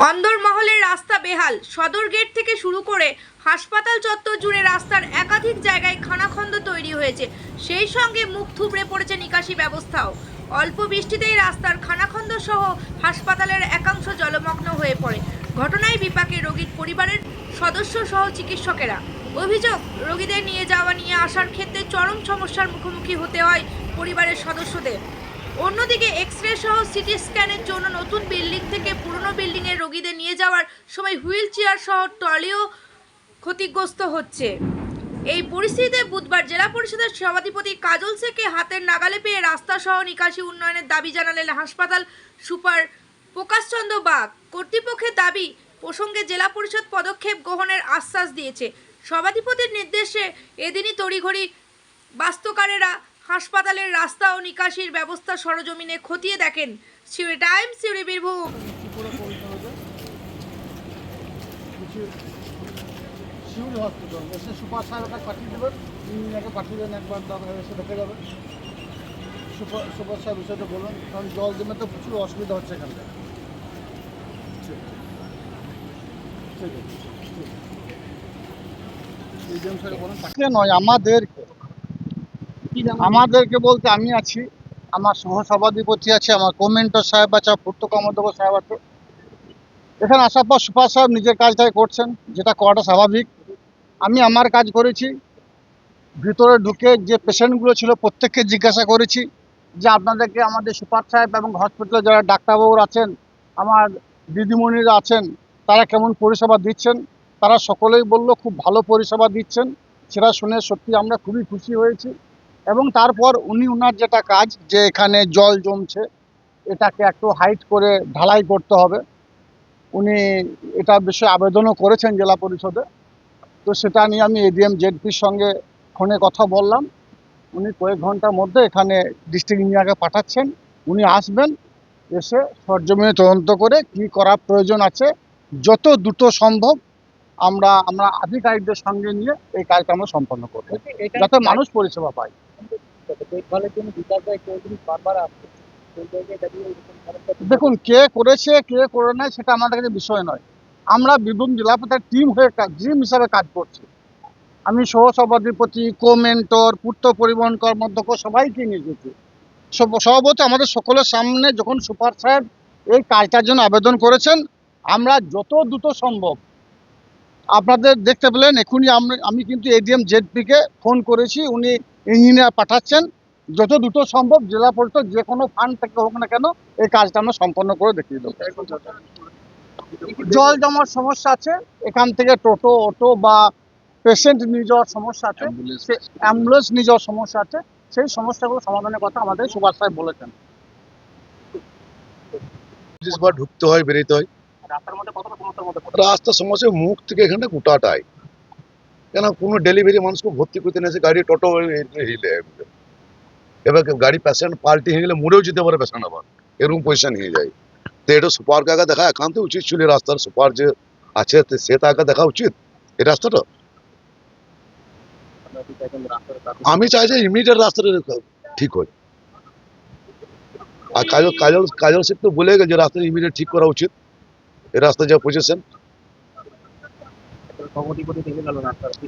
অন্দরমহলের রাস্তা বেহাল। সদর গেট থেকে শুরু করে হাসপাতাল চত্বর জুড়ে রাস্তার একাধিক জায়গায় খানাখন্দ তৈরি হয়েছে। সেই সঙ্গে মুখ থুবড়ে পড়েছে নিকাশি ব্যবস্থাও। অল্প বৃষ্টিতেই রাস্তার খানাখন্দ সহ হাসপাতালের একাংশ জলমগ্ন হয়ে পড়ে। ঘটনায় বিপাকে রোগীর পরিবারের সদস্য সহ চিকিৎসকেরা। অভিযোগ, রোগীদের নিয়ে যাওয়া নিয়ে আসার ক্ষেত্রে চরম সমস্যার মুখোমুখি হতে হয় পরিবারের সদস্যদের। অন্যদিকে এক্স-রে সহ সিটি স্ক্যানের জন্য নতুন বিল্ডিং থেকে পুরনো বিল্ডিংয়ে রোগীদের নিয়ে যাওয়ার সময় হুইল চেয়ার সহ ট্রলিও ক্ষতিগ্রস্ত হচ্ছে। এই পরিস্থিতিতে বুধবার জেলা পরিষদের সভাধিপতি কাজল শেখকে হাতের নাগালে পেয়ে রাস্তা সহ নিকাশি উন্নয়নের দাবি জানালেন হাসপাতাল সুপার প্রকাশচন্দ্র বাগ। কর্তৃপক্ষের দাবি প্রসঙ্গে জেলা পরিষদ পদক্ষেপ গ্রহণের আশ্বাস দিয়েছে। সভাধিপতির নির্দেশে এদিনই তড়িঘড়ি বাস্তুকারেরা হাসপাতালের রাস্তা ও নিকাশির ব্যবস্থা সরজমিনে খতিয়ে দেখেন। সিউড়ি টাইমস, সিউড়ি বীরভূম। শিউড়ি হসপিটাল এসে সুপার সাহেবকে পাঠিয়ে দেবেন, ইঞ্জিনিয়ারকে পাঠিয়ে দেন, একবার দরকার এসে দেখে যাবেন। সুপার সাহেব বিষয়টা বলুন, কারণ জল জমে তো প্রচুর অসুবিধা হচ্ছে এখানটা। নয় আমাদেরকে বলতে আমি আছি, আমার সহসভাধিপতি আছে, আমার কমেন্টর সাহেব আছে, পূর্ত কর্মদক্ষ সাহেব আছে। এখানে আসার পর সুপার সাহেব নিজের কাজটাই করছেন, যেটা করাটা স্বাভাবিক। আমি আমার কাজ করেছি। ভিতরে ঢুকে যে পেশেন্টগুলো ছিল প্রত্যেককে জিজ্ঞাসা করেছি যে আপনাদেরকে আমাদের সুপার সাহেব এবং হসপিটালে যারা ডাক্তারবাবুরা আছেন, আমার দিদিমণিরা আছেন, তারা কেমন পরিষেবা দিচ্ছেন। তারা সকলেই বলল খুব ভালো পরিষেবা দিচ্ছেন। সেটা শুনে সত্যি আমরা খুবই খুশি হয়েছি। এবং তারপর ওনার যেটা কাজ, যে এখানে জল জমছে, এটাকে একটু হাইট করে ঢালাই করতে হবে, উনি এটা বিষয়ে আবেদনও করেছেন জেলা পরিষদে। তো সেটা নিয়ে আমি এডিএম জেডপির সঙ্গে ফোনে কথা বললাম। উনি কয়েক ঘন্টার মধ্যে এখানে ডিস্ট্রিক্ট ইঞ্জিনিয়ারকে পাঠাচ্ছেন। উনি আসবেন, এসে সরজমিনে তদন্ত করে কি করার প্রয়োজন আছে যত দ্রুত সম্ভব আমরা আধিকারিকদের সঙ্গে নিয়ে এই কাজটা আমরা সম্পন্ন করব, যাতে মানুষ পরিষেবা পায়। দেখুন, কে করেছে কে করে নাই সেটা আমাদের কাছে বিষয় নয়। আমরা বীরভূম জেলা পরিষদের টিম হিসাবে কাজ করছি। আমি সহসভাধিপতি, কো-মেন্টর, পূর্ত পরিবহন কর্মদক্ষ সবাইকে নিয়ে গেছি। সভাপতি আমাদের সকলের সামনে যখন সুপার সাহেব এই কাজটার জন্য আবেদন করেছেন, আমরা যত দ্রুত সম্ভব, আপনাদের দেখতে পেলেন এখনই আমি কিন্তু এডিএম জেডপিকে ফোন করেছি, উনি ইঞ্জিনিয়ার পাঠাচ্ছেন। যত দ্রুত সম্ভব জেলা পরিষদ যে কোনো ফান্ড থেকে হোক না কেন এই কাজটা আমরা সম্পন্ন করে দেখিয়ে দেবো। জল জমার সমস্যা আছে, এখান থেকে টোটো অটো বা পেশেন্ট নিয়ে যাওয়ার সমস্যা আছে, অ্যাম্বুলেন্স নিয়ে যাওয়ার সমস্যা আছে। সেই সমস্যাগুলো সমাধানের কথা আমাদের সুভাষ সাহেব বলেছেন। ঢুকতে হয়, বেরোতে হয়। রাস্তার সমস্যা মুখ থেকে এখানে গোটাটাই, কেন কোনো ডেলিভারি মানুষকে ভর্তি করতে নিয়েছে গাড়ি টোটো হিলে, এবার গাড়ি পেশেন্ট পাল্টি হয়ে গেলে মুড়েও যেতে পারে পেশেন্ট, আবার এরকম পয়সা নিয়ে যায়। তো এটা সুপার আগে দেখা একান্ত উচিত ছিল। রাস্তার সুপার যে আছে সে তো আগে দেখা উচিত এই রাস্তাটা। আমি চাই যে ইমিডিয়েট রাস্তাটা ঠিক হয়। আর কাজল শেখ তো বলে গেছে রাস্তা ইমিডিয়েট ঠিক করা উচিত। এই রাস্তা যা পজিশন,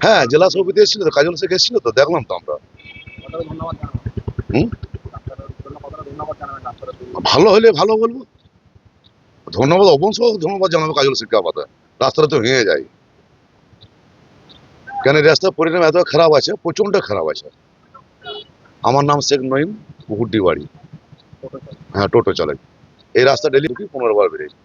হ্যাঁ জেলা সভাপতি এসেছিল তো, কাজল শেখ এসেছিল তো, দেখলাম তো আমরা। ভালো হলে ভালো বলবো, ধন্যবাদ অবশ্যই ধন্যবাদ জানাবো কাজল শেখকে। আপাতত রাস্তাটা তো ভেঙে যায়, কেন রাস্তার পরিণাম এত খারাপ আছে, প্রচন্ড খারাপ আছে। আমার নাম শেখ নঈম, পুকুরডি বাড়ি। হ্যাঁ, টোটো চালাই। এই রাস্তা ডেলি 15 বার বেরিয়েছে।